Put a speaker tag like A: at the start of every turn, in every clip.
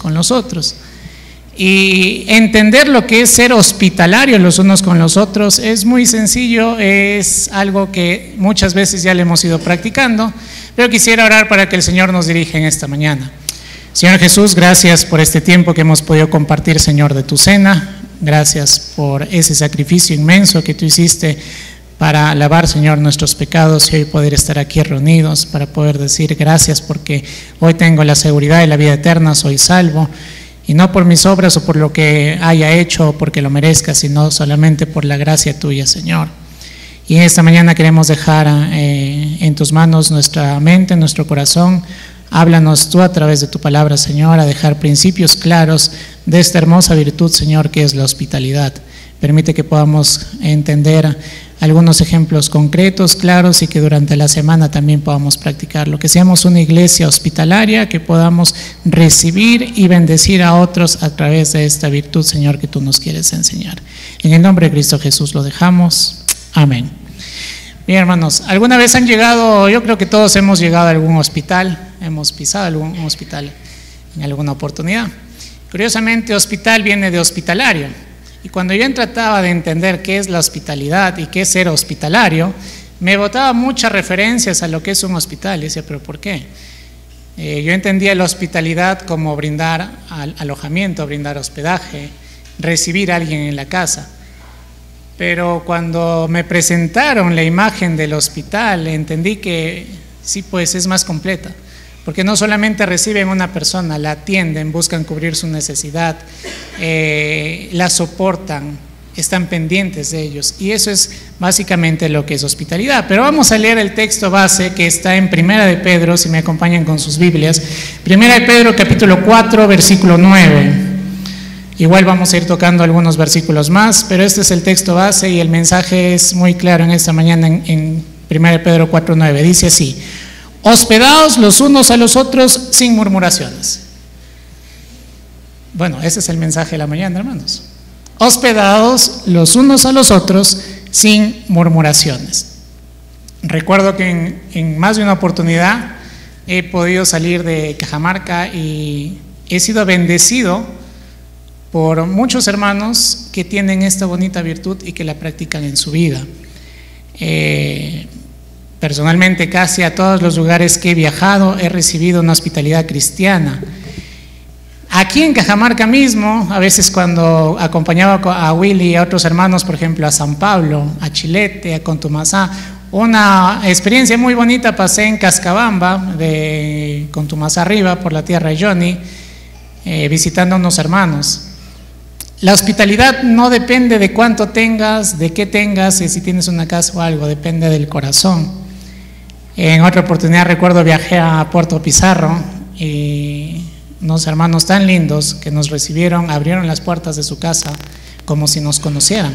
A: con los otros. Y entender lo que es ser hospitalarios los unos con los otros es muy sencillo, es algo que muchas veces ya le hemos ido practicando, pero quisiera orar para que el Señor nos dirija en esta mañana. Señor Jesús, gracias por este tiempo que hemos podido compartir, Señor, de tu cena. Gracias por ese sacrificio inmenso que tú hiciste para lavar, Señor, nuestros pecados y hoy poder estar aquí reunidos para poder decir gracias porque hoy tengo la seguridad de la vida eterna, soy salvo. Y no por mis obras o por lo que haya hecho o porque lo merezca, sino solamente por la gracia tuya, Señor. Y en esta mañana queremos dejar en tus manos nuestra mente, nuestro corazón. Háblanos tú a través de tu palabra, Señor, a dejar principios claros de esta hermosa virtud, Señor, que es la hospitalidad. Permite que podamos entender algunos ejemplos concretos, claros, y que durante la semana también podamos practicarlo. Que seamos una iglesia hospitalaria, que podamos recibir y bendecir a otros a través de esta virtud, Señor, que tú nos quieres enseñar. En el nombre de Cristo Jesús lo dejamos. Amén. Bien, hermanos, ¿alguna vez han llegado? Yo creo que todos hemos llegado a algún hospital, hemos pisado algún hospital en alguna oportunidad. Curiosamente, hospital viene de hospitalario. Y cuando yo trataba de entender qué es la hospitalidad y qué es ser hospitalario, me botaba muchas referencias a lo que es un hospital. Y decía, ¿pero por qué? Yo entendía la hospitalidad como brindar alojamiento, brindar hospedaje, recibir a alguien en la casa. Pero cuando me presentaron la imagen del hospital, entendí que sí, pues es más completa. Porque no solamente reciben a una persona, la atienden, buscan cubrir su necesidad, la soportan, están pendientes de ellos. Y eso es básicamente lo que es hospitalidad. Pero vamos a leer el texto base que está en Primera de Pedro, si me acompañan con sus Biblias. Primera de Pedro, capítulo 4, versículo 9. Igual vamos a ir tocando algunos versículos más, pero este es el texto base y el mensaje es muy claro en esta mañana en Primera de Pedro 4, 9. Dice así: hospedaos los unos a los otros sin murmuraciones. Bueno, ese es el mensaje de la mañana, hermanos. Hospedaos los unos a los otros sin murmuraciones. Recuerdo que en más de una oportunidad he podido salir de Cajamarca y he sido bendecido por muchos hermanos que tienen esta bonita virtud y que la practican en su vida. Personalmente, casi a todos los lugares que he viajado he recibido una hospitalidad cristiana. Aquí en Cajamarca mismo, a veces cuando acompañaba a Willy y a otros hermanos, por ejemplo a San Pablo, a Chilete, a Contumasá, una experiencia muy bonita pasé en Cascabamba, de Contumasá arriba, por la tierra de Johnny, visitando a unos hermanos. La hospitalidad no depende de cuánto tengas, de qué tengas, y si tienes una casa o algo, depende del corazón. En otra oportunidad recuerdo viajé a Puerto Pizarro y unos hermanos tan lindos que nos recibieron, abrieron las puertas de su casa como si nos conocieran.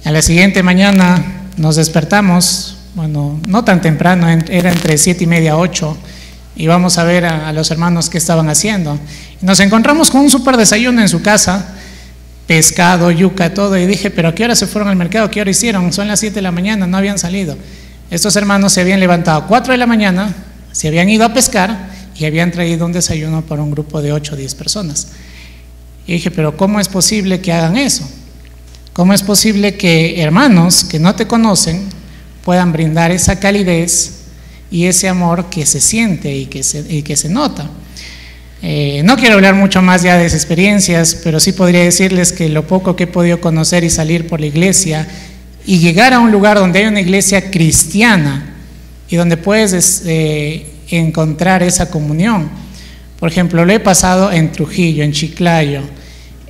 A: A la siguiente mañana nos despertamos, bueno, no tan temprano, era entre 7:30 a 8, y vamos a ver a los hermanos qué estaban haciendo. Nos encontramos con un súper desayuno en su casa, pescado, yuca, todo, y dije, ¿pero a qué hora se fueron al mercado? ¿Qué hora hicieron? Son las 7 de la mañana, no habían salido. Estos hermanos se habían levantado a 4 de la mañana, se habían ido a pescar y habían traído un desayuno para un grupo de 8 o 10 personas. Y dije, ¿pero cómo es posible que hagan eso? ¿Cómo es posible que hermanos que no te conocen puedan brindar esa calidez y ese amor que se siente y que se nota? No quiero hablar mucho más ya de esas experiencias, pero sí podría decirles que lo poco que he podido conocer y salir por la iglesia y llegar a un lugar donde hay una iglesia cristiana y donde puedes encontrar esa comunión. Por ejemplo, lo he pasado en Trujillo, en Chiclayo,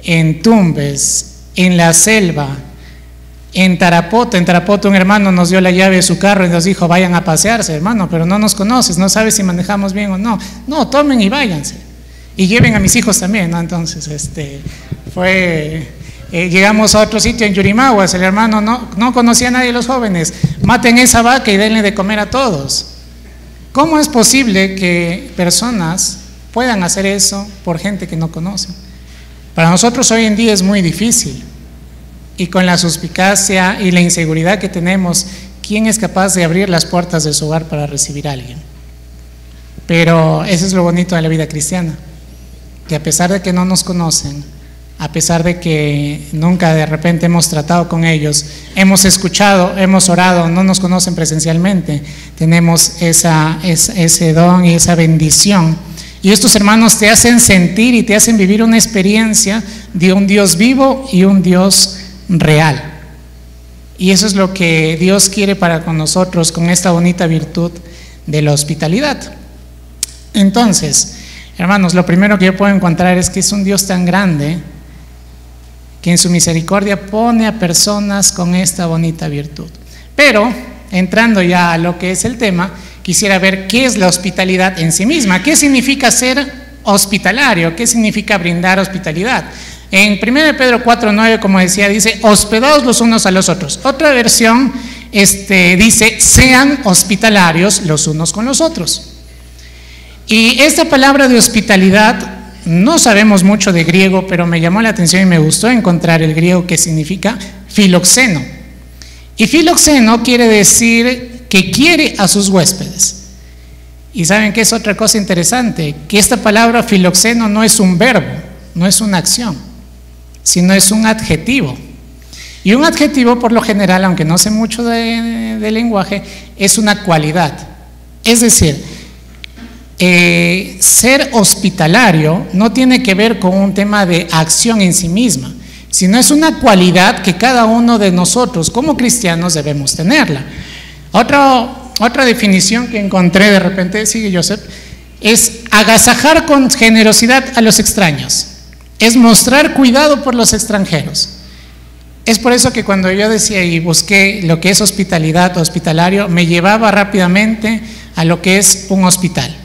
A: en Tumbes, en La Selva, en Tarapoto. En Tarapoto un hermano nos dio la llave de su carro y nos dijo, vayan a pasearse, hermano, pero no nos conoces, no sabes si manejamos bien o no. No, tomen y váyanse. Y lleven a mis hijos también, ¿no? Entonces, llegamos a otro sitio en Yurimaguas, el hermano no conocía a nadie de los jóvenes, maten esa vaca y denle de comer a todos. ¿Cómo es posible que personas puedan hacer eso por gente que no conocen? Para nosotros hoy en día es muy difícil, y con la suspicacia y la inseguridad que tenemos, ¿quién es capaz de abrir las puertas de su hogar para recibir a alguien? Pero eso es lo bonito de la vida cristiana, que a pesar de que no nos conocen, a pesar de que nunca de repente hemos tratado con ellos, hemos escuchado, hemos orado, no nos conocen presencialmente, tenemos ese don y esa bendición. Y estos hermanos te hacen sentir y te hacen vivir una experiencia de un Dios vivo y un Dios real. Y eso es lo que Dios quiere para con nosotros, con esta bonita virtud de la hospitalidad. Entonces, hermanos, lo primero que yo puedo encontrar es que es un Dios tan grande que en su misericordia pone a personas con esta bonita virtud. Pero, entrando ya a lo que es el tema, quisiera ver qué es la hospitalidad en sí misma. ¿Qué significa ser hospitalario? ¿Qué significa brindar hospitalidad? En 1 Pedro 4:9, como decía, dice, hospedaos los unos a los otros. Otra versión dice, sean hospitalarios los unos con los otros. Y esta palabra de hospitalidad, no sabemos mucho de griego, pero me llamó la atención y me gustó encontrar el griego que significa filoxeno. Y filoxeno quiere decir que quiere a sus huéspedes. Y ¿saben qué es otra cosa interesante? Que esta palabra filoxeno no es un verbo, no es una acción, sino es un adjetivo. Y un adjetivo, por lo general, aunque no sé mucho de lenguaje, es una cualidad. Es decir, ser hospitalario no tiene que ver con un tema de acción en sí misma, sino es una cualidad que cada uno de nosotros como cristianos debemos tenerla. Otra definición que encontré de repente, sigue Joseph, es agasajar con generosidad a los extraños, es mostrar cuidado por los extranjeros. Es por eso que cuando yo decía y busqué lo que es hospitalidad, hospitalario, me llevaba rápidamente a lo que es un hospital.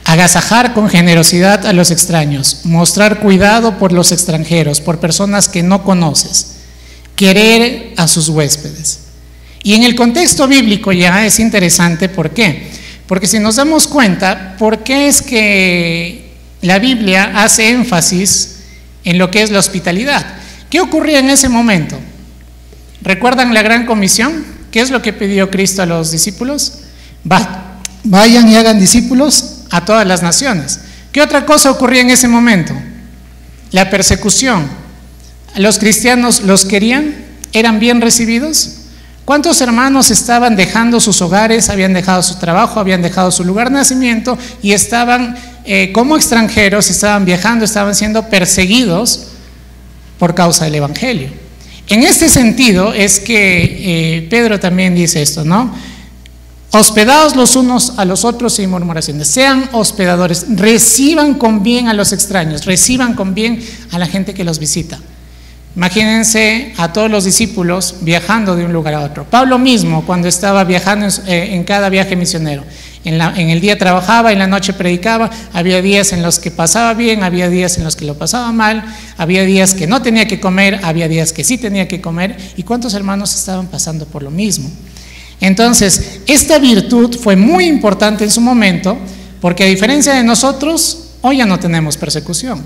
A: Agasajar con generosidad a los extraños, mostrar cuidado por los extranjeros, por personas que no conoces, querer a sus huéspedes. Y en el contexto bíblico ya es interesante, ¿por qué? Porque si nos damos cuenta, ¿por qué es que la Biblia hace énfasis en lo que es la hospitalidad? ¿Qué ocurría en ese momento? ¿Recuerdan la gran comisión? ¿Qué es lo que pidió Cristo a los discípulos? Vayan y hagan discípulos a todas las naciones. ¿Qué otra cosa ocurría en ese momento? La persecución. ¿Los cristianos los querían? ¿Eran bien recibidos? ¿Cuántos hermanos estaban dejando sus hogares, habían dejado su trabajo, habían dejado su lugar de nacimiento y estaban como extranjeros, estaban viajando, estaban siendo perseguidos por causa del Evangelio? En este sentido es que Pedro también dice esto, ¿no? Hospedaos los unos a los otros sin murmuraciones, sean hospedadores, reciban con bien a los extraños, reciban con bien a la gente que los visita. Imagínense a todos los discípulos viajando de un lugar a otro. Pablo mismo, cuando estaba viajando en cada viaje misionero, en el día trabajaba, en la noche predicaba, había días en los que pasaba bien, había días en los que lo pasaba mal, había días que no tenía que comer, había días que sí tenía que comer. ¿Y cuántos hermanos estaban pasando por lo mismo? Entonces, esta virtud fue muy importante en su momento, porque a diferencia de nosotros, hoy ya no tenemos persecución.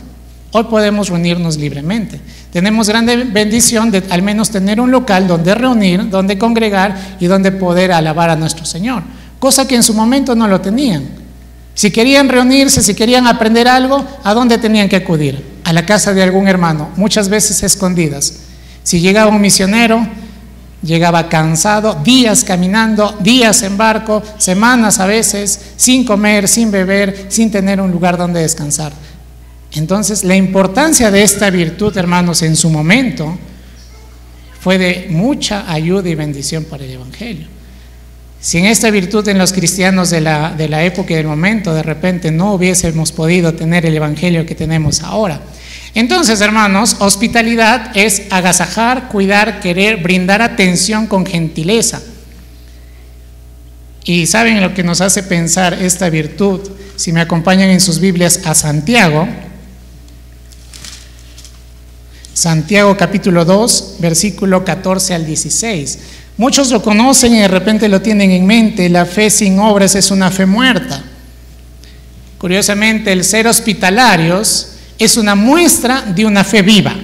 A: Hoy podemos reunirnos libremente. Tenemos grande bendición de al menos tener un local donde reunir, donde congregar y donde poder alabar a nuestro Señor, cosa que en su momento no lo tenían. Si querían reunirse, si querían aprender algo, ¿a dónde tenían que acudir? A la casa de algún hermano, muchas veces escondidas. Si llegaba un misionero, llegaba cansado, días caminando, días en barco, semanas a veces, sin comer, sin beber, sin tener un lugar donde descansar. Entonces, la importancia de esta virtud, hermanos, en su momento fue de mucha ayuda y bendición para el Evangelio. Si en esta virtud en los cristianos de la época y del momento, de repente no hubiésemos podido tener el Evangelio que tenemos ahora. Entonces, hermanos, hospitalidad es agasajar, cuidar, querer, brindar atención con gentileza. Y ¿saben lo que nos hace pensar esta virtud? Si me acompañan en sus Biblias a Santiago. Santiago capítulo 2, versículo 14 al 16. Muchos lo conocen y de repente lo tienen en mente. La fe sin obras es una fe muerta. Curiosamente, el ser hospitalarios es una muestra de una fe viva.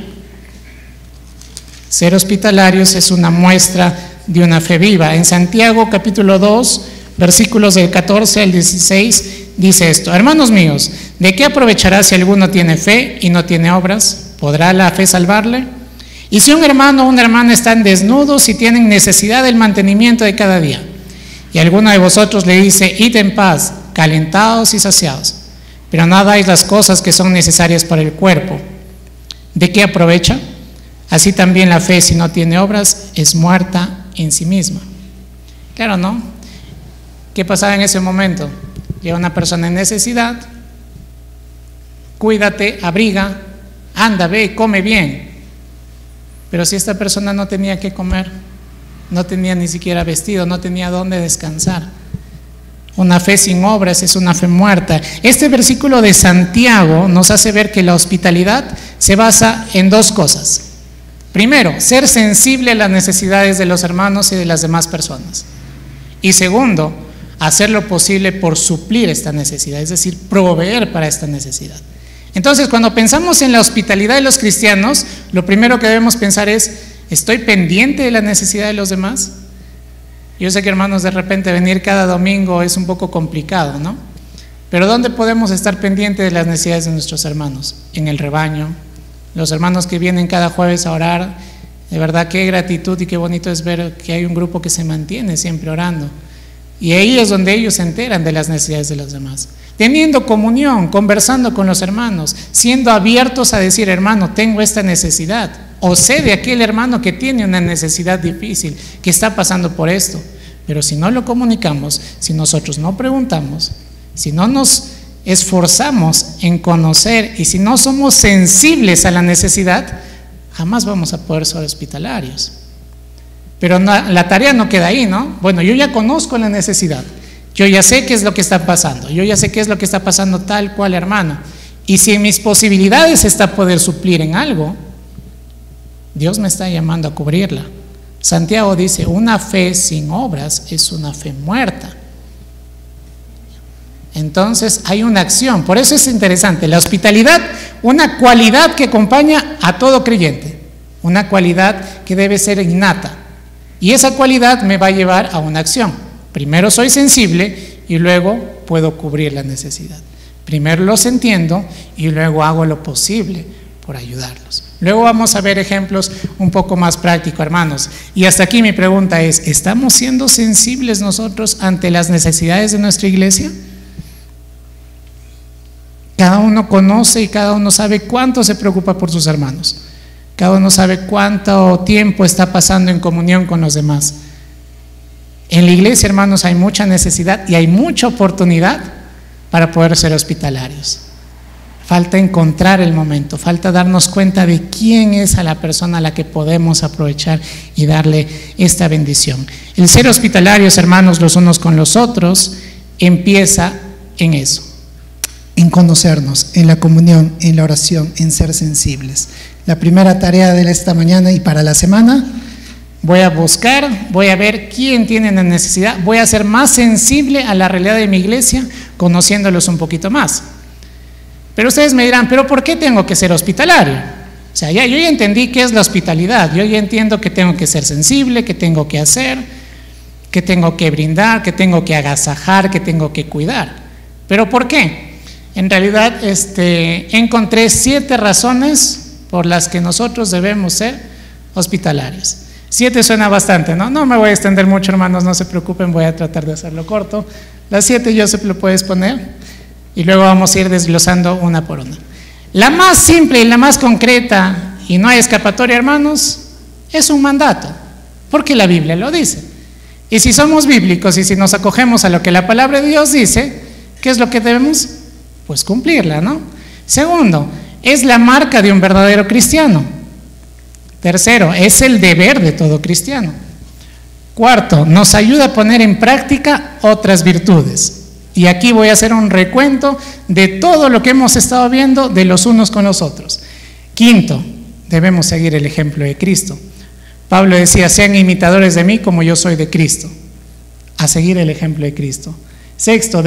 A: Ser hospitalarios es una muestra de una fe viva. En Santiago capítulo 2, versículos del 14 al 16, dice esto: hermanos míos, ¿de qué aprovechará si alguno tiene fe y no tiene obras? ¿Podrá la fe salvarle? Y si un hermano o una hermana están desnudos y tienen necesidad del mantenimiento de cada día, y alguno de vosotros le dice: id en paz, calentados y saciados, pero no dais las cosas que son necesarias para el cuerpo, ¿de qué aprovecha? Así también la fe, si no tiene obras, es muerta en sí misma. Claro, ¿no? ¿Qué pasaba en ese momento? Llega una persona en necesidad, cuídate, abriga, anda, ve, come bien. Pero si esta persona no tenía qué comer, no tenía ni siquiera vestido, no tenía dónde descansar. Una fe sin obras es una fe muerta. Este versículo de Santiago nos hace ver que la hospitalidad se basa en dos cosas. Primero, ser sensible a las necesidades de los hermanos y de las demás personas. Y segundo, hacer lo posible por suplir esta necesidad, es decir, proveer para esta necesidad. Entonces, cuando pensamos en la hospitalidad de los cristianos, lo primero que debemos pensar es: ¿estoy pendiente de la necesidad de los demás? Yo sé que, hermanos, de repente venir cada domingo es un poco complicado, ¿no? Pero ¿dónde podemos estar pendientes de las necesidades de nuestros hermanos? En el rebaño. Los hermanos que vienen cada jueves a orar, de verdad qué gratitud y qué bonito es ver que hay un grupo que se mantiene siempre orando. Y ahí es donde ellos se enteran de las necesidades de los demás. Teniendo comunión, conversando con los hermanos, siendo abiertos a decir: hermano, tengo esta necesidad. O sé de aquel hermano que tiene una necesidad difícil, que está pasando por esto. Pero si no lo comunicamos, si nosotros no preguntamos, si no nos esforzamos en conocer y si no somos sensibles a la necesidad, jamás vamos a poder ser hospitalarios. Pero la tarea no queda ahí, ¿no? Bueno, yo ya conozco la necesidad, yo ya sé qué es lo que está pasando, yo ya sé qué es lo que está pasando tal cual hermano. Y si en mis posibilidades está poder suplir en algo, Dios me está llamando a cubrirla. Santiago dice: una fe sin obras es una fe muerta. Entonces hay una acción. Por eso es interesante la hospitalidad, una cualidad que acompaña a todo creyente, una cualidad que debe ser innata, y esa cualidad me va a llevar a una acción. Primero soy sensible y luego puedo cubrir la necesidad. Primero los entiendo y luego hago lo posible por ayudarlos. Luego vamos a ver ejemplos un poco más prácticos, hermanos. Y hasta aquí mi pregunta es: ¿estamos siendo sensibles nosotros ante las necesidades de nuestra iglesia? Cada uno conoce y cada uno sabe cuánto se preocupa por sus hermanos. Cada uno sabe cuánto tiempo está pasando en comunión con los demás. En la iglesia, hermanos, hay mucha necesidad y hay mucha oportunidad para poder ser hospitalarios. Falta encontrar el momento, falta darnos cuenta de quién es a la persona a la que podemos aprovechar y darle esta bendición. El ser hospitalarios, hermanos, los unos con los otros, empieza en eso, en conocernos, en la comunión, en la oración, en ser sensibles. La primera tarea de esta mañana y para la semana: voy a buscar, voy a ver quién tiene la necesidad, voy a ser más sensible a la realidad de mi iglesia, conociéndolos un poquito más. Pero ustedes me dirán: ¿pero por qué tengo que ser hospitalario? O sea, yo ya entendí qué es la hospitalidad, yo ya entiendo que tengo que ser sensible, que tengo que hacer, que tengo que brindar, que tengo que agasajar, que tengo que cuidar. ¿Pero por qué? En realidad encontré 7 razones por las que nosotros debemos ser hospitalarios. 7 suena bastante, ¿no? No me voy a extender mucho, hermanos, no se preocupen, voy a tratar de hacerlo corto. Las 7 yo se lo puedes poner y luego vamos a ir desglosando una por una. La más simple y la más concreta, y no hay escapatoria, hermanos, es un mandato, porque la Biblia lo dice. Y si somos bíblicos y si nos acogemos a lo que la palabra de Dios dice, ¿qué es lo que debemos? Pues cumplirla, ¿no? Segundo, es la marca de un verdadero cristiano. Tercero, es el deber de todo cristiano. Cuarto, nos ayuda a poner en práctica otras virtudes. Y aquí voy a hacer un recuento de todo lo que hemos estado viendo de los unos con los otros. Quinto, debemos seguir el ejemplo de Cristo. Pablo decía: sean imitadores de mí como yo soy de Cristo. A seguir el ejemplo de Cristo. Sexto,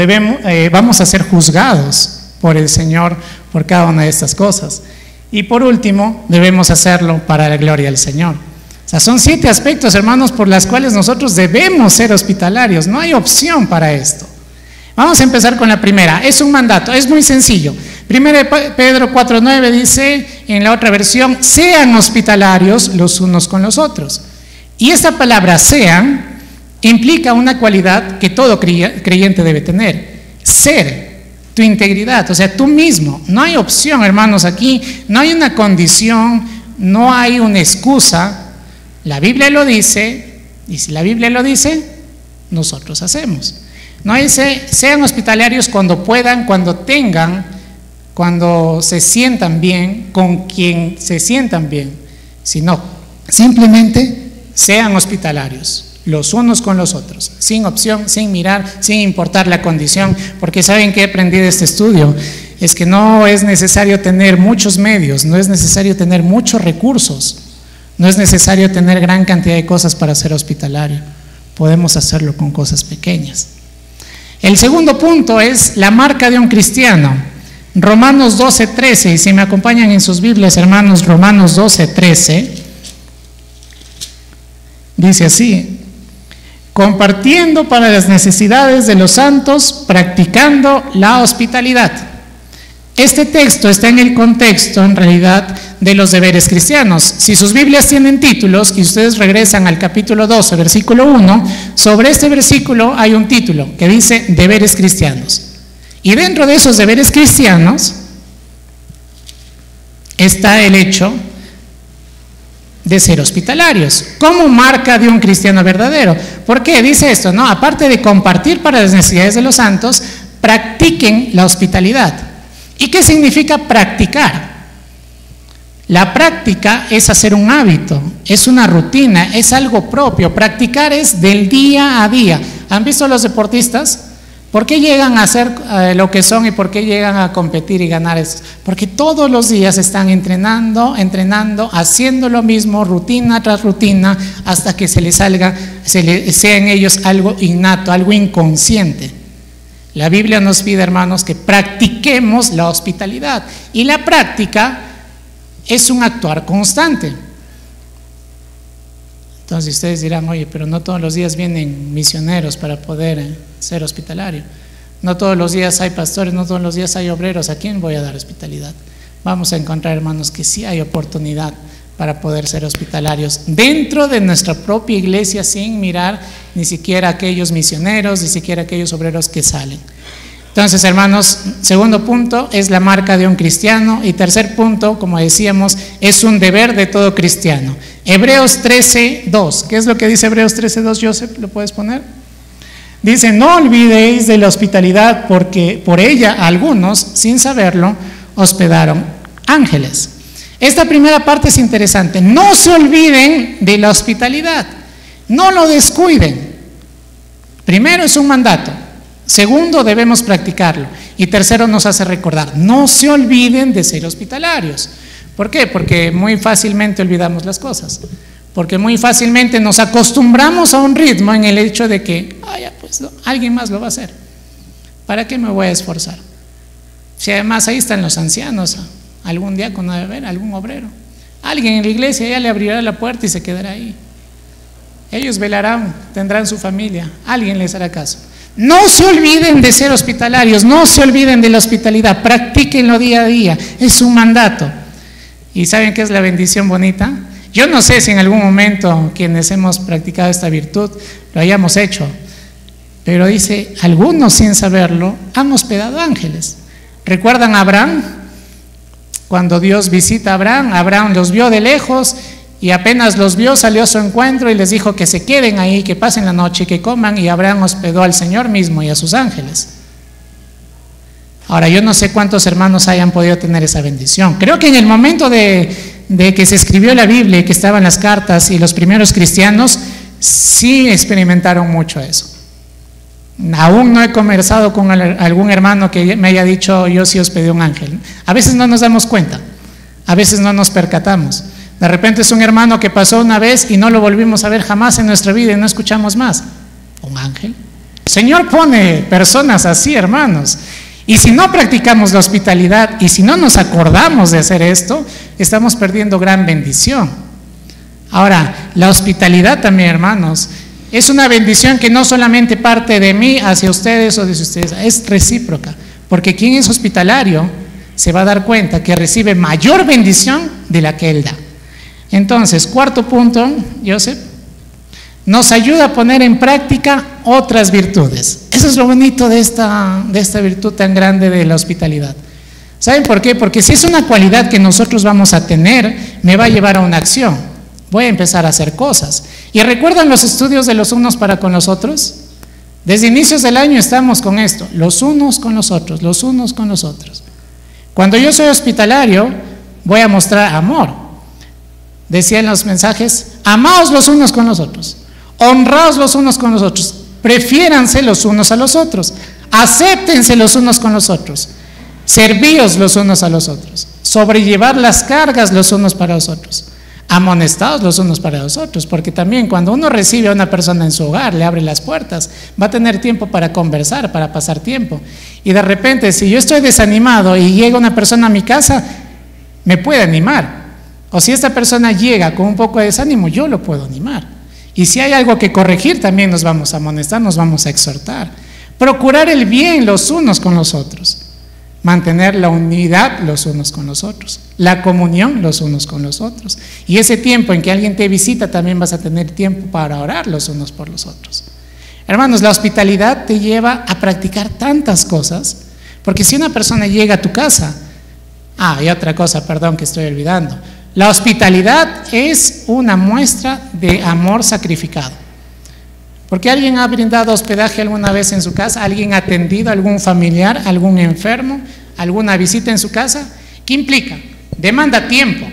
A: vamos a ser juzgados por el Señor por cada una de estas cosas. Y por último, debemos hacerlo para la gloria del Señor. O sea, son 7 aspectos, hermanos, por las cuales nosotros debemos ser hospitalarios. No hay opción para esto. Vamos a empezar con la primera. Es un mandato, es muy sencillo. 1 Pedro 4:9 dice en la otra versión: sean hospitalarios los unos con los otros. Y esta palabra sean implica una cualidad que todo creyente debe tener: ser, tu integridad, o sea, tú mismo. No hay opción, hermanos, aquí no hay una condición, no hay una excusa. La Biblia lo dice, y si la Biblia lo dice, nosotros hacemos. No dice sean hospitalarios cuando puedan, cuando tengan, cuando se sientan bien, con quien se sientan bien, sino simplemente sean hospitalarios los unos con los otros, sin opción, sin mirar, sin importar la condición, porque saben que he aprendido de este estudio, es que no es necesario tener muchos medios, no es necesario tener muchos recursos, no es necesario tener gran cantidad de cosas para ser hospitalario, podemos hacerlo con cosas pequeñas. El segundo punto es la marca de un cristiano. Romanos 12:13, y si me acompañan en sus Biblias, hermanos, Romanos 12:13, dice así: compartiendo para las necesidades de los santos, practicando la hospitalidad. Este texto está en el contexto, en realidad, de los deberes cristianos. Si sus Biblias tienen títulos y ustedes regresan al capítulo 12, versículo 1, sobre este versículo hay un título que dice deberes cristianos. Y dentro de esos deberes cristianos está el hecho de ser hospitalarios, como marca de un cristiano verdadero. ¿Por qué dice esto? No, aparte de compartir para las necesidades de los santos, practiquen la hospitalidad. ¿Y qué significa practicar? La práctica es hacer un hábito, es una rutina, es algo propio. Practicar es del día a día. ¿Han visto los deportistas? ¿Por qué llegan a hacer lo que son y por qué llegan a competir y ganar eso? Porque todos los días están entrenando, haciendo lo mismo, rutina tras rutina, hasta que se les salga, sea en ellos algo innato, algo inconsciente. La Biblia nos pide, hermanos, que practiquemos la hospitalidad. Y la práctica es un actuar constante. Entonces ustedes dirán: oye, pero no todos los días vienen misioneros para poder ser hospitalario. No todos los días hay pastores, no todos los días hay obreros. ¿A quién voy a dar hospitalidad? Vamos a encontrar, hermanos, que sí hay oportunidad para poder ser hospitalarios dentro de nuestra propia iglesia, sin mirar ni siquiera a aquellos misioneros, ni siquiera a aquellos obreros que salen. Entonces, hermanos, segundo punto es la marca de un cristiano, y tercer punto, como decíamos, es un deber de todo cristiano. Hebreos 13:2, ¿qué es lo que dice Hebreos 13:2, Joseph? ¿Lo puedes poner? Dice: no olvidéis de la hospitalidad, porque por ella algunos, sin saberlo, hospedaron ángeles. Esta primera parte es interesante. No se olviden de la hospitalidad, no lo descuiden. Primero, es un mandato. Segundo, debemos practicarlo. Y tercero, nos hace recordar: no se olviden de ser hospitalarios. ¿Por qué? Porque muy fácilmente olvidamos las cosas. Porque muy fácilmente nos acostumbramos a un ritmo en el hecho de que pues no, alguien más lo va a hacer. ¿Para qué me voy a esforzar? Si además ahí están los ancianos, algún diácono debe haber, algún obrero. Alguien en la iglesia ya le abrirá la puerta y se quedará ahí. Ellos velarán, tendrán su familia, alguien les hará caso. No se olviden de ser hospitalarios, no se olviden de la hospitalidad, practíquenlo día a día, es un mandato. ¿Y saben qué es la bendición bonita? Yo no sé si en algún momento quienes hemos practicado esta virtud lo hayamos hecho, pero dice: algunos sin saberlo han hospedado ángeles. ¿Recuerdan a Abraham? Cuando Dios visita a Abraham, Abraham los vio de lejos y apenas los vio, salió a su encuentro y les dijo que se queden ahí, que pasen la noche y que coman, y Abraham hospedó al Señor mismo y a sus ángeles. Ahora, yo no sé cuántos hermanos hayan podido tener esa bendición. Creo que en el momento de que se escribió la Biblia y que estaban las cartas, y los primeros cristianos sí experimentaron mucho eso. Aún no he conversado con algún hermano que me haya dicho: yo sí hospedé un ángel. A veces no nos damos cuenta, a veces no nos percatamos. De repente es un hermano que pasó una vez y no lo volvimos a ver jamás en nuestra vida y no escuchamos más. ¿Un ángel? El Señor pone personas así, hermanos. Y si no practicamos la hospitalidad y si no nos acordamos de hacer esto, estamos perdiendo gran bendición. Ahora, la hospitalidad también, hermanos, Es una bendición que no solamente parte de mí hacia ustedes o de ustedes, es recíproca, porque quien es hospitalario se va a dar cuenta que recibe mayor bendición de la que él da. Entonces, cuarto punto, Joseph, nos ayuda a poner en práctica otras virtudes. Eso es lo bonito de esta virtud tan grande de la hospitalidad. ¿Saben por qué? Porque si es una cualidad que nosotros vamos a tener, me va a llevar a una acción. Voy a empezar a hacer cosas. ¿Y recuerdan los estudios de los unos para con los otros? Desde inicios del año estamos con esto, los unos con los otros, los unos con los otros. Cuando yo soy hospitalario, voy a mostrar amor. Decía en los mensajes, amaos los unos con los otros, honraos los unos con los otros, prefiéranse los unos a los otros, acéptense los unos con los otros, servíos los unos a los otros, sobrellevar las cargas los unos para los otros, amonestados los unos para los otros, porque también cuando uno recibe a una persona en su hogar, le abre las puertas, va a tener tiempo para conversar, para pasar tiempo. Y de repente, si yo estoy desanimado y llega una persona a mi casa, me puede animar. O si esta persona llega con un poco de desánimo, yo lo puedo animar. Y si hay algo que corregir, también nos vamos a amonestar, nos vamos a exhortar. Procurar el bien los unos con los otros. Mantener la unidad los unos con los otros, la comunión los unos con los otros. Y ese tiempo en que alguien te visita, también vas a tener tiempo para orar los unos por los otros. Hermanos, la hospitalidad te lleva a practicar tantas cosas, porque si una persona llega a tu casa, y otra cosa, perdón que estoy olvidando, la hospitalidad es una muestra de amor sacrificado. Porque alguien ha brindado hospedaje alguna vez en su casa, alguien ha atendido a algún familiar, algún enfermo, alguna visita en su casa. ¿Qué implica? Demanda tiempo.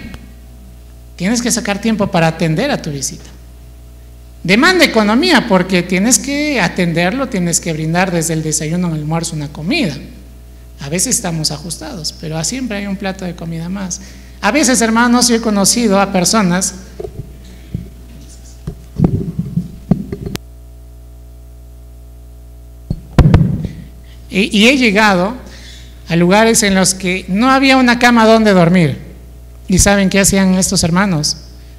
A: Tienes que sacar tiempo para atender a tu visita. Demanda economía, porque tienes que atenderlo, tienes que brindar desde el desayuno al almuerzo una comida. A veces estamos ajustados, pero siempre hay un plato de comida más. A veces, hermanos, yo he conocido a personas y he llegado a lugares en los que no había una cama donde dormir. ¿Y saben qué hacían estos hermanos?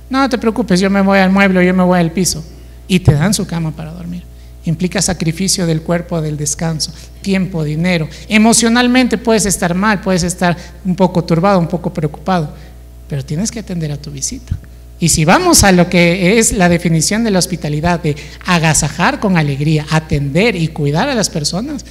A: No te preocupes, yo me voy al mueble, yo me voy al piso. Y te dan su cama para dormir. Implica sacrificio del cuerpo, del descanso, tiempo, dinero. Emocionalmente puedes estar mal, puedes estar un poco turbado, un poco preocupado, pero tienes que atender a tu visita. Y si vamos a lo que es la definición de la hospitalidad, de agasajar con alegría, atender y cuidar a las personas,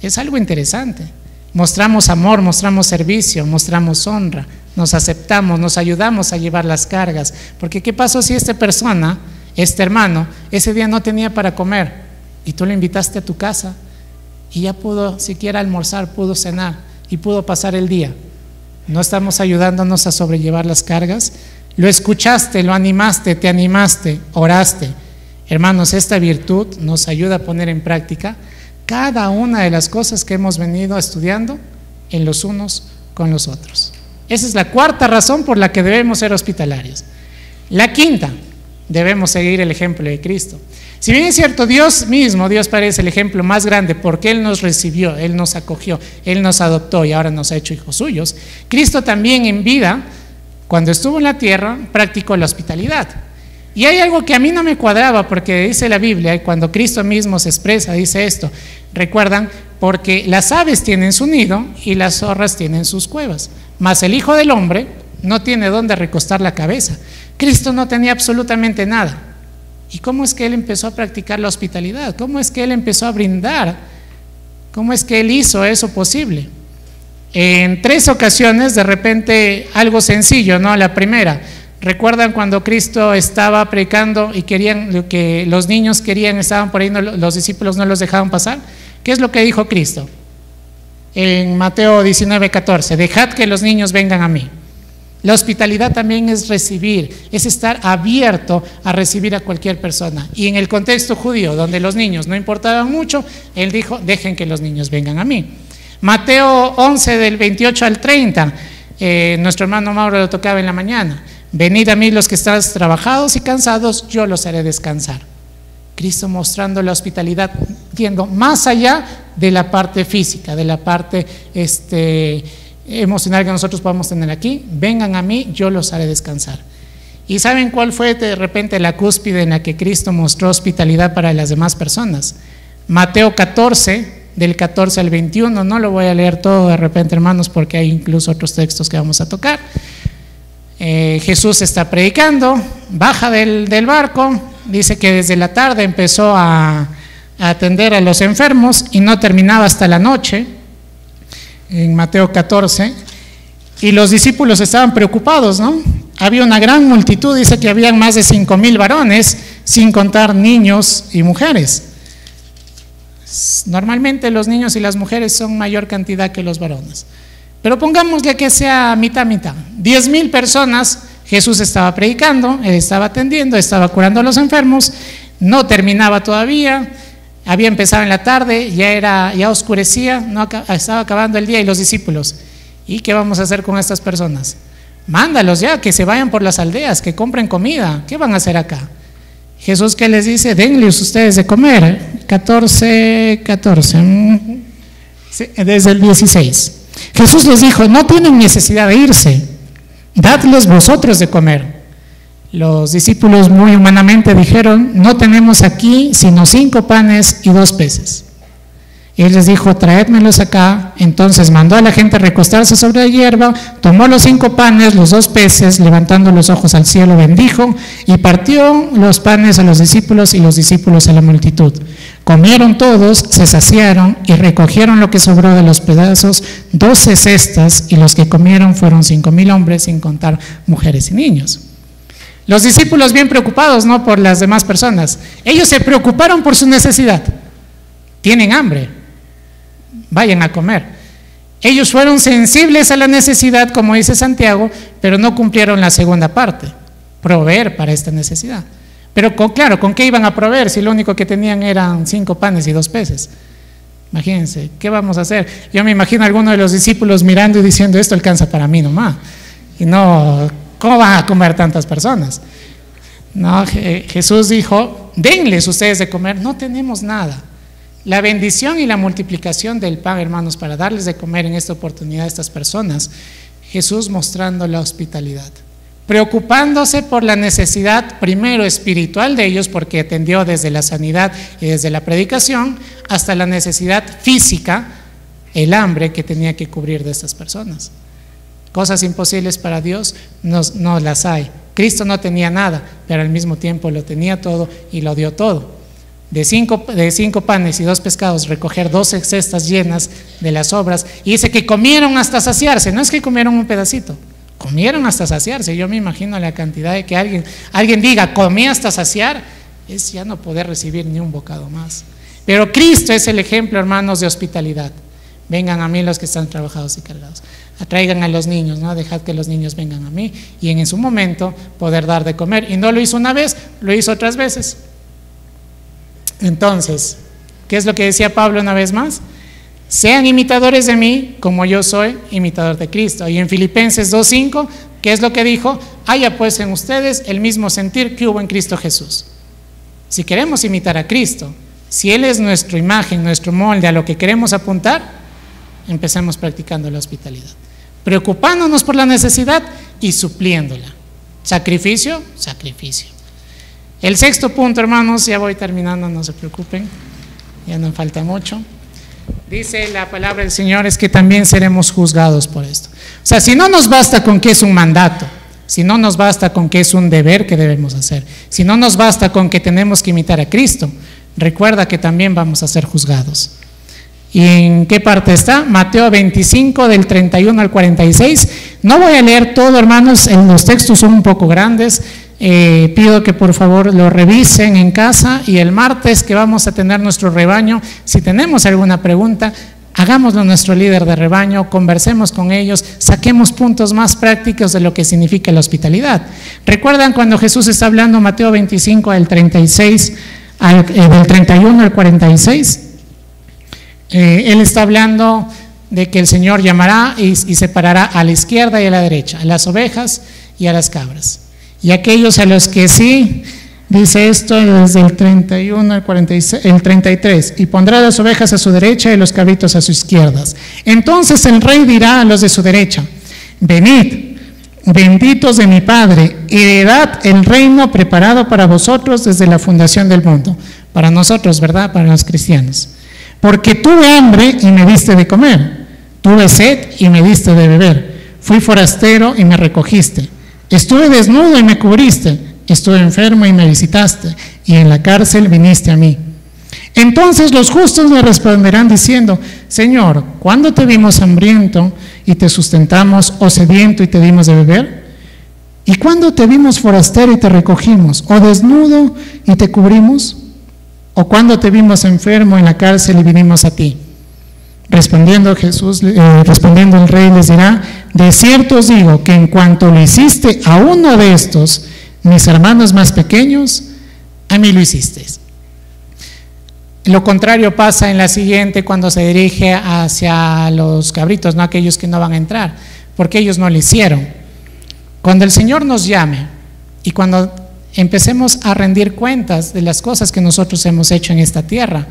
A: es algo interesante. Mostramos amor, mostramos servicio, mostramos honra, nos aceptamos, nos ayudamos a llevar las cargas. Porque ¿qué pasó si esta persona, este hermano, ese día no tenía para comer y tú lo invitaste a tu casa y ya pudo siquiera almorzar, pudo cenar y pudo pasar el día? ¿No estamos ayudándonos a sobrellevar las cargas? Lo escuchaste, lo animaste, te animaste, oraste. Hermanos, esta virtud nos ayuda a poner en práctica cada una de las cosas que hemos venido estudiando en los unos con los otros. Esa es la cuarta razón por la que debemos ser hospitalarios. La quinta, debemos seguir el ejemplo de Cristo. Si bien es cierto, Dios mismo, Dios Padre, es el ejemplo más grande porque Él nos recibió, Él nos acogió, Él nos adoptó y ahora nos ha hecho hijos suyos. Cristo también en vida, cuando estuvo en la tierra, practicó la hospitalidad. Y hay algo que a mí no me cuadraba, porque dice la Biblia, y cuando Cristo mismo se expresa, dice esto, recuerdan, porque las aves tienen su nido y las zorras tienen sus cuevas, mas el Hijo del Hombre no tiene dónde recostar la cabeza. Cristo no tenía absolutamente nada. ¿Y cómo es que Él empezó a practicar la hospitalidad? ¿Cómo es que Él empezó a brindar? ¿Cómo es que Él hizo eso posible? En 3 ocasiones, de repente, algo sencillo, ¿no? La primera, ¿recuerdan cuando Cristo estaba predicando y querían, lo que los niños querían, estaban por ahí, los discípulos no los dejaban pasar? ¿Qué es lo que dijo Cristo? En Mateo 19:14, dejad que los niños vengan a mí. La hospitalidad también es recibir, es estar abierto a recibir a cualquier persona. Y en el contexto judío, donde los niños no importaban mucho, Él dijo, dejen que los niños vengan a mí. Mateo 11 del 28 al 30, nuestro hermano Mauro lo tocaba en la mañana. Venid a mí los que estáis trabajados y cansados, yo los haré descansar. Cristo mostrando la hospitalidad, yendo más allá de la parte física, de la parte emocional que nosotros podamos tener aquí. Vengan a mí, yo los haré descansar. ¿Y saben cuál fue de repente la cúspide en la que Cristo mostró hospitalidad para las demás personas? Mateo 14, del 14 al 21, no lo voy a leer todo de repente, hermanos, porque hay incluso otros textos que vamos a tocar. Jesús está predicando, baja del barco, dice que desde la tarde empezó a atender a los enfermos y no terminaba hasta la noche, en Mateo 14, y los discípulos estaban preocupados, ¿no? Había una gran multitud, dice que habían más de 5,000 varones, sin contar niños y mujeres. Normalmente los niños y las mujeres son mayor cantidad que los varones, pero pongámosle que sea mitad, 10,000 personas. Jesús estaba predicando, él estaba atendiendo, estaba curando a los enfermos, no terminaba todavía, había empezado en la tarde, ya oscurecía, estaba acabando el día, y los discípulos, ¿y qué vamos a hacer con estas personas? Mándalos ya, que se vayan por las aldeas, que compren comida, ¿qué van a hacer acá? Jesús, ¿qué les dice? Denles ustedes de comer. 14, desde el 16. Jesús les dijo: no tienen necesidad de irse, dadles vosotros de comer. Los discípulos muy humanamente dijeron: no tenemos aquí sino 5 panes y 2 peces. Él les dijo: traédmelos acá. Entonces mandó a la gente recostarse sobre la hierba, tomó los 5 panes, los 2 peces, levantando los ojos al cielo, bendijo y partió los panes a los discípulos y los discípulos a la multitud. Comieron todos, se saciaron y recogieron lo que sobró de los pedazos, 12 cestas, y los que comieron fueron 5,000 hombres, sin contar mujeres y niños. Los discípulos bien preocupados, no por las demás personas, ellos se preocuparon por su necesidad. Tienen hambre, vayan a comer. Ellos fueron sensibles a la necesidad, como dice Santiago, pero no cumplieron la segunda parte, proveer para esta necesidad. Pero claro, ¿con qué iban a proveer si lo único que tenían eran 5 panes y 2 peces? Imagínense, ¿qué vamos a hacer? Yo me imagino a alguno de los discípulos mirando y diciendo: esto alcanza para mí nomás. Y no, ¿cómo van a comer tantas personas? No, Jesús dijo: denles ustedes de comer. No tenemos nada. La bendición y la multiplicación del pan, hermanos, para darles de comer en esta oportunidad a estas personas. Jesús mostrando la hospitalidad, preocupándose por la necesidad primero espiritual de ellos, porque atendió desde la sanidad y desde la predicación hasta la necesidad física, el hambre que tenía que cubrir de estas personas. Cosas imposibles para Dios no las hay. Cristo no tenía nada, pero al mismo tiempo lo tenía todo y lo dio todo. De 5 panes y 2 pescados, recoger 12 cestas llenas de las sobras, y dice que comieron hasta saciarse. No es que comieron un pedacito, comieron hasta saciarse. Yo me imagino la cantidad de que alguien diga: comí hasta saciar, es ya no poder recibir ni un bocado más. Pero Cristo es el ejemplo, hermanos, de hospitalidad. Vengan a mí los que están trabajados y cargados. Atraigan a los niños, ¿no? Dejad que los niños vengan a mí, y en su momento poder dar de comer. Y no lo hizo una vez, lo hizo otras veces. Entonces, ¿qué es lo que decía Pablo una vez más? Sean imitadores de mí como yo soy imitador de Cristo. Y en Filipenses 2:5, ¿qué es lo que dijo? Haya pues en ustedes el mismo sentir que hubo en Cristo Jesús. Si queremos imitar a Cristo, si Él es nuestra imagen, nuestro molde, a lo que queremos apuntar, empecemos practicando la hospitalidad, preocupándonos por la necesidad y supliéndola. Sacrificio. El 6º punto, hermanos, ya voy terminando, no se preocupen, ya no falta mucho. Dice la palabra del Señor es que también seremos juzgados por esto. O sea, si no nos basta con que es un mandato, si no nos basta con que es un deber que debemos hacer, si no nos basta con que tenemos que imitar a Cristo, recuerda que también vamos a ser juzgados. ¿Y en qué parte está? Mateo 25, del 31 al 46. No voy a leer todo, hermanos, los textos son un poco grandes. Pido que por favor lo revisen en casa, y el martes que vamos a tener nuestro rebaño, si tenemos alguna pregunta, hagámoslo nuestro líder de rebaño, conversemos con ellos, saquemos puntos más prácticos de lo que significa la hospitalidad. ¿Recuerdan cuando Jesús está hablando, Mateo 25, del 31 al 46? Él está hablando de que el Señor llamará y separará a la izquierda y a la derecha, a las ovejas y a las cabras. Y aquellos a los que sí, dice esto desde el 31 al 46, el 33, y pondrá las ovejas a su derecha y los cabritos a sus izquierdas. Entonces el rey dirá a los de su derecha: venid, benditos de mi Padre, heredad el reino preparado para vosotros desde la fundación del mundo. Para nosotros, ¿verdad? Para los cristianos. Porque tuve hambre y me diste de comer, tuve sed y me diste de beber, fui forastero y me recogiste, estuve desnudo y me cubriste, estuve enfermo y me visitaste, y en la cárcel viniste a mí. Entonces los justos me responderán diciendo: Señor, ¿cuándo te vimos hambriento y te sustentamos, o sediento y te dimos de beber? ¿Y cuándo te vimos forastero y te recogimos, o desnudo y te cubrimos? ¿O cuándo te vimos enfermo en la cárcel y vinimos a ti? Respondiendo el rey les dirá: de cierto os digo que en cuanto lo hiciste a uno de estos, mis hermanos más pequeños, a mí lo hicisteis. Lo contrario pasa en la siguiente, cuando se dirige hacia los cabritos, no aquellos que no van a entrar, porque ellos no lo hicieron. Cuando el Señor nos llame y cuando empecemos a rendir cuentas de las cosas que nosotros hemos hecho en esta tierra,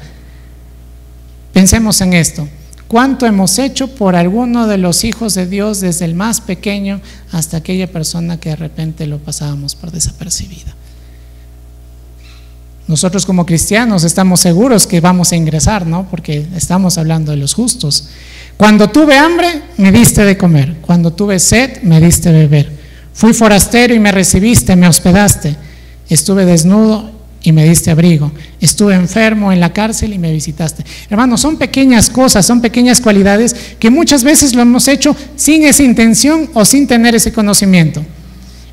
A: pensemos en esto: ¿cuánto hemos hecho por alguno de los hijos de Dios, desde el más pequeño hasta aquella persona que de repente lo pasábamos por desapercibida? Nosotros como cristianos estamos seguros que vamos a ingresar, ¿no? Porque estamos hablando de los justos. Cuando tuve hambre, me diste de comer. Cuando tuve sed, me diste de beber. Fui forastero y me recibiste, me hospedaste. Estuve desnudo y me diste abrigo. Estuve enfermo en la cárcel y me visitaste. Hermanos, son pequeñas cosas, son pequeñas cualidades que muchas veces lo hemos hecho sin esa intención o sin tener ese conocimiento.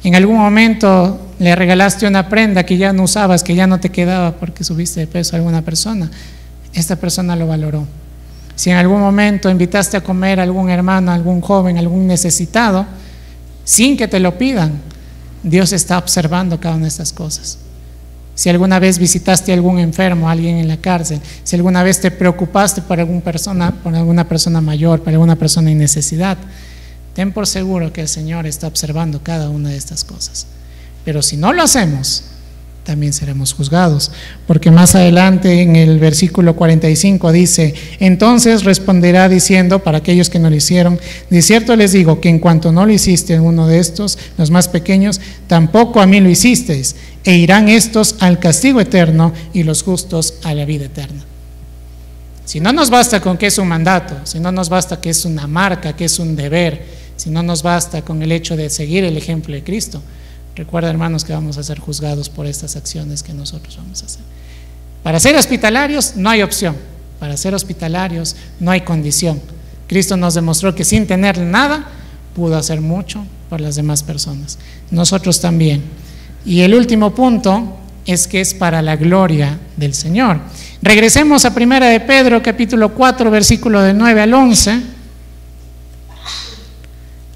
A: En algún momento le regalaste una prenda que ya no usabas, que ya no te quedaba porque subiste de peso a alguna persona. Esta persona lo valoró. Si en algún momento invitaste a comer a algún hermano, a algún joven, a algún necesitado, sin que te lo pidan, Dios está observando cada una de estas cosas. Si alguna vez visitaste a algún enfermo, a alguien en la cárcel, si alguna vez te preocupaste por alguna persona mayor, por alguna persona en necesidad, ten por seguro que el Señor está observando cada una de estas cosas. Pero si no lo hacemos, también seremos juzgados, porque más adelante en el versículo 45 dice: entonces responderá diciendo, para aquellos que no lo hicieron: de cierto les digo que en cuanto no lo hiciste en uno de estos, los más pequeños, tampoco a mí lo hicisteis, e irán estos al castigo eterno y los justos a la vida eterna. Si no nos basta con que es un mandato, si no nos basta que es una marca, que es un deber, si no nos basta con el hecho de seguir el ejemplo de Cristo, recuerda, hermanos, que vamos a ser juzgados por estas acciones que nosotros vamos a hacer. Para ser hospitalarios no hay opción, para ser hospitalarios no hay condición. Cristo nos demostró que sin tener nada pudo hacer mucho por las demás personas. Nosotros también. Y el último punto es que es para la gloria del Señor. Regresemos a 1 de Pedro capítulo 4 versículo del 9 al 11.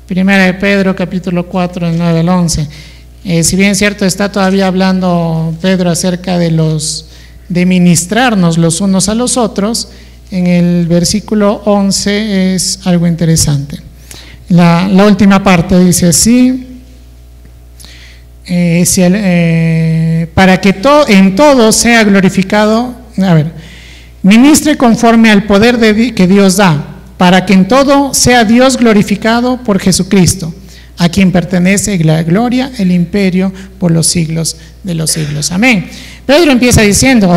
A: 1 de Pedro capítulo 4 del 9 al 11. Si bien es cierto, está todavía hablando Pedro acerca de ministrarnos los unos a los otros, en el versículo 11 es algo interesante. La última parte dice así: para que en todo sea glorificado, ministre conforme al poder que Dios da, para que en todo sea Dios glorificado por Jesucristo, a quien pertenece la gloria, el imperio por los siglos de los siglos. Amén. Pedro empieza diciendo: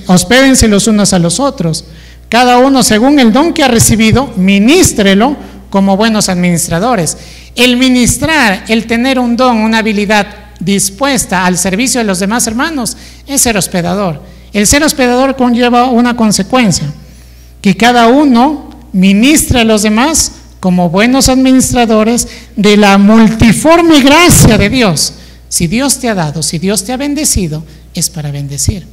A: hospédense los unos a los otros, cada uno según el don que ha recibido, ministrelo como buenos administradores. El ministrar, el tener un don, una habilidad dispuesta al servicio de los demás hermanos, es ser hospedador. El ser hospedador conlleva una consecuencia: que cada uno ministre a los demás como buenos administradores de la multiforme gracia de Dios. Si Dios te ha dado, si Dios te ha bendecido, es para bendecir.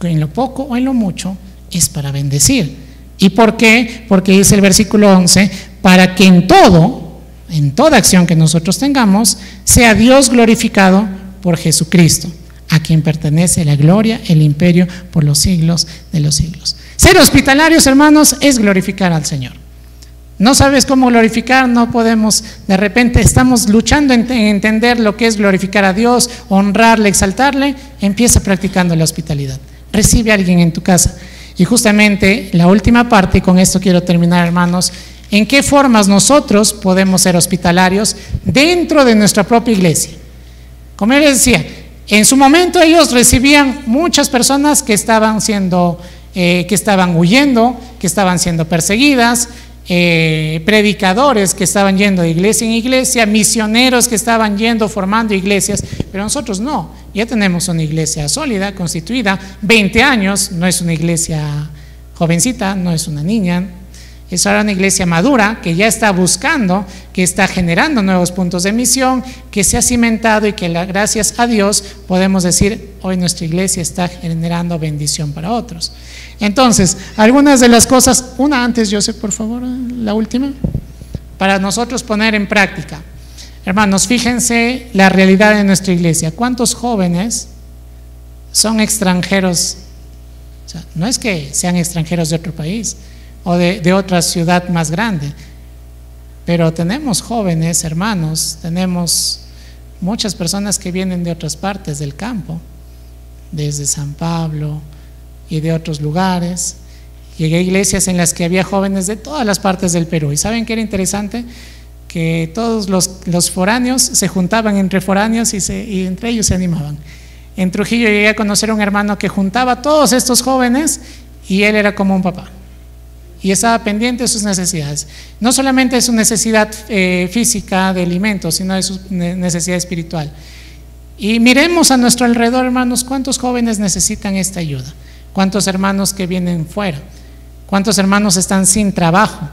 A: En lo poco o en lo mucho, es para bendecir. ¿Y por qué? Porque dice el versículo 11: para que en toda acción que nosotros tengamos, sea Dios glorificado por Jesucristo, a quien pertenece la gloria, el imperio por los siglos de los siglos. Ser hospitalarios, hermanos, es glorificar al Señor. No sabes cómo glorificar, no podemos, de repente estamos luchando en entender lo que es glorificar a Dios, honrarle, exaltarle. Empieza practicando la hospitalidad. Recibe a alguien en tu casa. Y justamente la última parte, y con esto quiero terminar, hermanos, ¿En qué formas nosotros podemos ser hospitalarios dentro de nuestra propia iglesia? Como él decía, en su momento ellos recibían muchas personas que estaban huyendo, que estaban siendo perseguidas, predicadores que estaban yendo de iglesia en iglesia, misioneros que estaban yendo formando iglesias, pero nosotros no, ya tenemos una iglesia sólida, constituida, 20 años, no es una iglesia jovencita, no es una niña, es ahora una iglesia madura que ya está buscando, que está generando nuevos puntos de misión, que se ha cimentado y que gracias a Dios podemos decir, hoy nuestra iglesia está generando bendición para otros. Entonces, algunas de las cosas, una antes, Joseph, por favor, la última, para nosotros poner en práctica. Hermanos, fíjense la realidad de nuestra iglesia. ¿Cuántos jóvenes son extranjeros? O sea, no es que sean extranjeros de otro país o de otra ciudad más grande, pero tenemos jóvenes, hermanos, tenemos muchas personas que vienen de otras partes del campo, desde San Pablo y de otros lugares. Llegué a iglesias en las que había jóvenes de todas las partes del Perú. ¿Y saben qué era interesante? Que todos los foráneos se juntaban entre foráneos y entre ellos se animaban. En Trujillo llegué a conocer a un hermano que juntaba a todos estos jóvenes y él era como un papá. Y estaba pendiente de sus necesidades. No solamente de su necesidad física de alimentos, sino de su necesidad espiritual. Y miremos a nuestro alrededor, hermanos, cuántos jóvenes necesitan esta ayuda. ¿Cuántos hermanos que vienen fuera? ¿Cuántos hermanos están sin trabajo?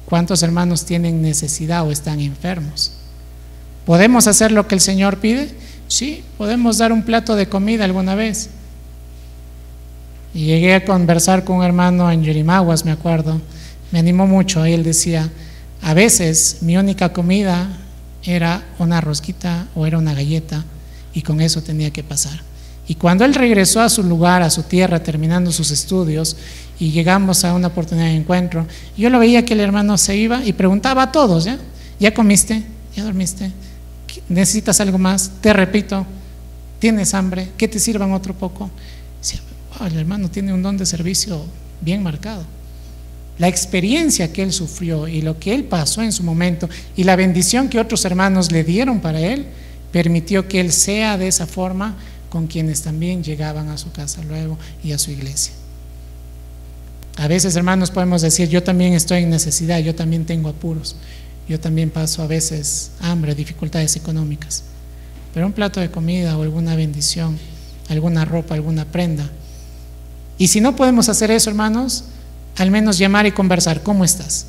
A: ¿Cuántos hermanos tienen necesidad o están enfermos? ¿Podemos hacer lo que el Señor pide? Sí, podemos dar un plato de comida alguna vez. Y llegué a conversar con un hermano en Yurimaguas, me acuerdo, me animó mucho. Él decía, a veces mi única comida era una rosquita o era una galleta y con eso tenía que pasar. Y cuando él regresó a su lugar, a su tierra, terminando sus estudios, y llegamos a una oportunidad de encuentro, yo lo veía que el hermano se iba y preguntaba a todos, ¿ya comiste? ¿Ya dormiste? ¿Necesitas algo más? Te repito, ¿tienes hambre? ¿Que te sirvan otro poco? Decía, wow, el hermano tiene un don de servicio bien marcado. La experiencia que él sufrió y lo que él pasó en su momento y la bendición que otros hermanos le dieron para él, permitió que él sea de esa forma con quienes también llegaban a su casa luego y a su iglesia. A veces, hermanos, podemos decir, yo también estoy en necesidad, yo también tengo apuros, yo también paso a veces hambre, dificultades económicas, pero un plato de comida o alguna bendición, alguna ropa, alguna prenda. Y si no podemos hacer eso, hermanos, al menos llamar y conversar. ¿Cómo estás?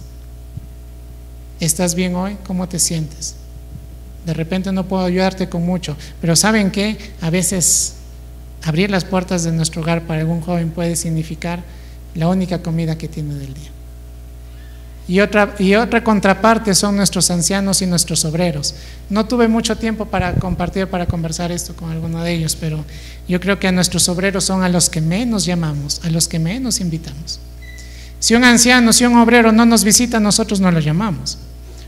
A: ¿Estás bien hoy? ¿Cómo te sientes? De repente no puedo ayudarte con mucho, pero ¿saben qué? A veces abrir las puertas de nuestro hogar para algún joven puede significar la única comida que tiene del día. Y otra contraparte son nuestros ancianos y nuestros obreros. No tuve mucho tiempo para compartir, para conversar esto con alguno de ellos, pero yo creo que a nuestros obreros son a los que menos llamamos, a los que menos invitamos. Si un anciano, si un obrero no nos visita, nosotros no lo llamamos.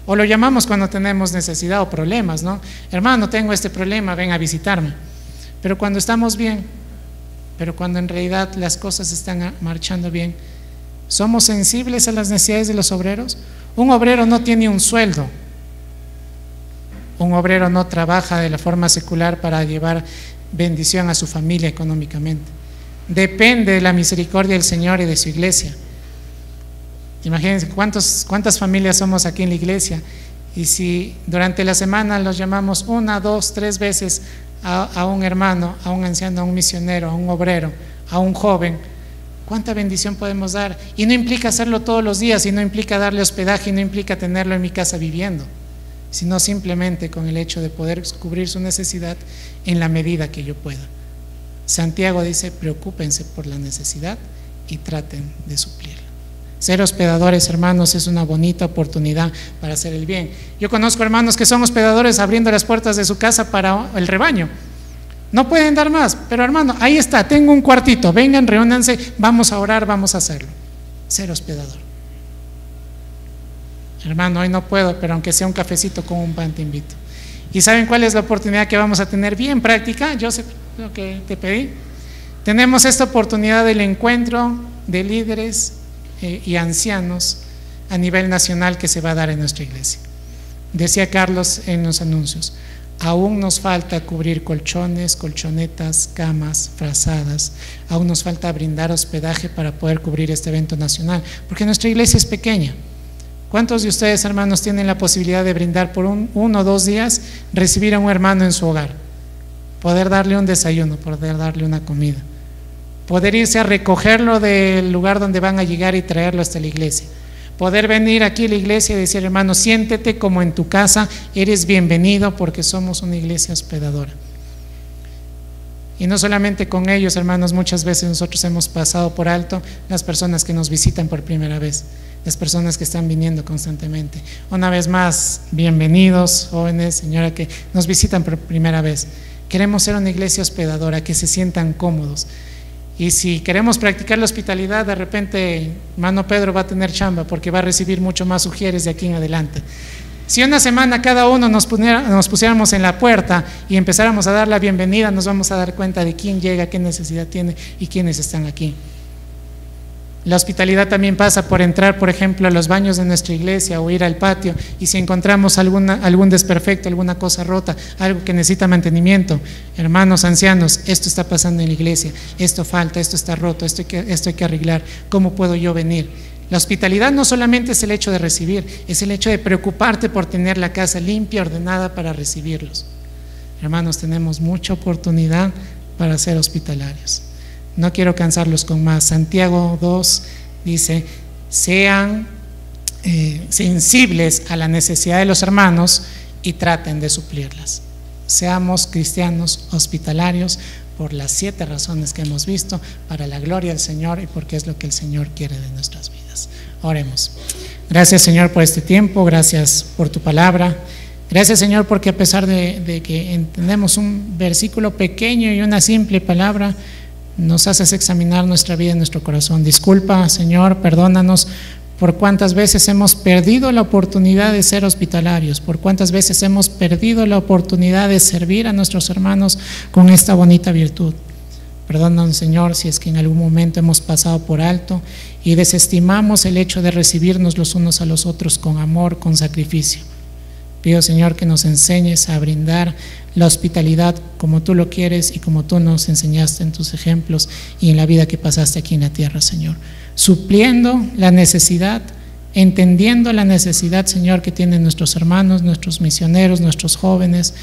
A: O lo llamamos cuando tenemos necesidad o problemas, ¿no? Hermano, tengo este problema, ven a visitarme. Pero cuando estamos bien, pero cuando en realidad las cosas están marchando bien, ¿somos sensibles a las necesidades de los obreros? Un obrero no tiene un sueldo. Un obrero no trabaja de la forma secular para llevar bendición a su familia económicamente. Depende de la misericordia del Señor y de su iglesia. Imagínense cuántas familias somos aquí en la iglesia, y si durante la semana los llamamos 1, 2, 3 veces a un hermano, a un anciano, a un misionero, a un obrero, a un joven, ¿cuánta bendición podemos dar? Y no implica hacerlo todos los días, y no implica darle hospedaje, y no implica tenerlo en mi casa viviendo, sino simplemente con el hecho de poder cubrir su necesidad en la medida que yo pueda. Santiago dice, preocúpense por la necesidad y traten de suplirla. Ser hospedadores, hermanos, es una bonita oportunidad para hacer el bien. Yo conozco hermanos que son hospedadores abriendo las puertas de su casa para el rebaño. No pueden dar más, pero hermano, ahí está, tengo un cuartito, vengan, reúnanse, vamos a orar, vamos a hacerlo. Ser hospedador. Hermano, hoy no puedo, pero aunque sea un cafecito con un pan te invito. ¿Y saben cuál es la oportunidad que vamos a tener bien práctica? Yo sé lo que te pedí. Tenemos esta oportunidad del encuentro de líderes y ancianos a nivel nacional que se va a dar en nuestra iglesia. Decía Carlos en los anuncios, aún nos falta cubrir colchones, colchonetas, camas, frazadas, aún nos falta brindar hospedaje para poder cubrir este evento nacional, porque nuestra iglesia es pequeña. ¿Cuántos de ustedes, hermanos, tienen la posibilidad de brindar por 1 o 2 días, recibir a un hermano en su hogar, poder darle un desayuno, poder darle una comida, poder irse a recogerlo del lugar donde van a llegar y traerlo hasta la iglesia, poder venir aquí a la iglesia y decir, hermano, siéntete como en tu casa, eres bienvenido porque somos una iglesia hospedadora? Y no solamente con ellos, hermanos, muchas veces nosotros hemos pasado por alto las personas que nos visitan por primera vez, las personas que están viniendo constantemente. Una vez más, bienvenidos, jóvenes, señora, que nos visitan por primera vez. Queremos ser una iglesia hospedadora, que se sientan cómodos. Y si queremos practicar la hospitalidad, de repente, hermano Pedro va a tener chamba porque va a recibir mucho más ujieres de aquí en adelante. Si una semana cada uno nos pusiéramos en la puerta y empezáramos a dar la bienvenida, nos vamos a dar cuenta de quién llega, qué necesidad tiene y quiénes están aquí. La hospitalidad también pasa por entrar, por ejemplo, a los baños de nuestra iglesia o ir al patio, y si encontramos algún desperfecto, alguna cosa rota, algo que necesita mantenimiento, hermanos ancianos, esto está pasando en la iglesia, esto falta, esto está roto, esto hay que arreglar, ¿cómo puedo yo venir? La hospitalidad no solamente es el hecho de recibir, es el hecho de preocuparte por tener la casa limpia, ordenada para recibirlos. Hermanos, tenemos mucha oportunidad para ser hospitalarios. No quiero cansarlos con más. Santiago 2 dice, sean sensibles a la necesidad de los hermanos y traten de suplirlas. Seamos cristianos hospitalarios por las 7 razones que hemos visto, para la gloria del Señor y porque es lo que el Señor quiere de nuestras vidas. Oremos. Gracias, Señor, por este tiempo, gracias por tu palabra. Gracias, Señor, porque a pesar de que entendemos un versículo pequeño y una simple palabra, nos haces examinar nuestra vida y nuestro corazón. Disculpa, Señor, perdónanos por cuántas veces hemos perdido la oportunidad de ser hospitalarios, por cuántas veces hemos perdido la oportunidad de servir a nuestros hermanos con esta bonita virtud. Perdónanos, Señor, si es que en algún momento hemos pasado por alto y desestimamos el hecho de recibirnos los unos a los otros con amor, con sacrificio. Pido, Señor, que nos enseñes a brindar la hospitalidad como tú lo quieres y como tú nos enseñaste en tus ejemplos y en la vida que pasaste aquí en la tierra, Señor. Supliendo la necesidad, entendiendo la necesidad, Señor, que tienen nuestros hermanos, nuestros misioneros, nuestros jóvenes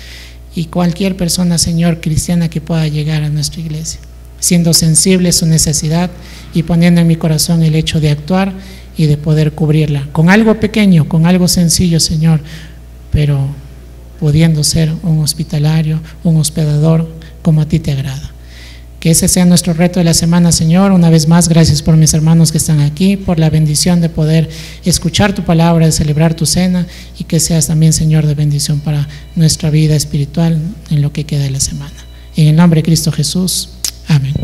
A: y cualquier persona, Señor, cristiana que pueda llegar a nuestra iglesia. Siendo sensible a su necesidad y poniendo en mi corazón el hecho de actuar y de poder cubrirla. Con algo pequeño, con algo sencillo, Señor, pero pudiendo ser un hospitalario, un hospedador como a ti te agrada. Que ese sea nuestro reto de la semana, Señor. Una vez más, gracias por mis hermanos que están aquí, por la bendición de poder escuchar tu palabra, de celebrar tu cena, y que seas también, Señor, de bendición para nuestra vida espiritual en lo que queda de la semana. En el nombre de Cristo Jesús, amén.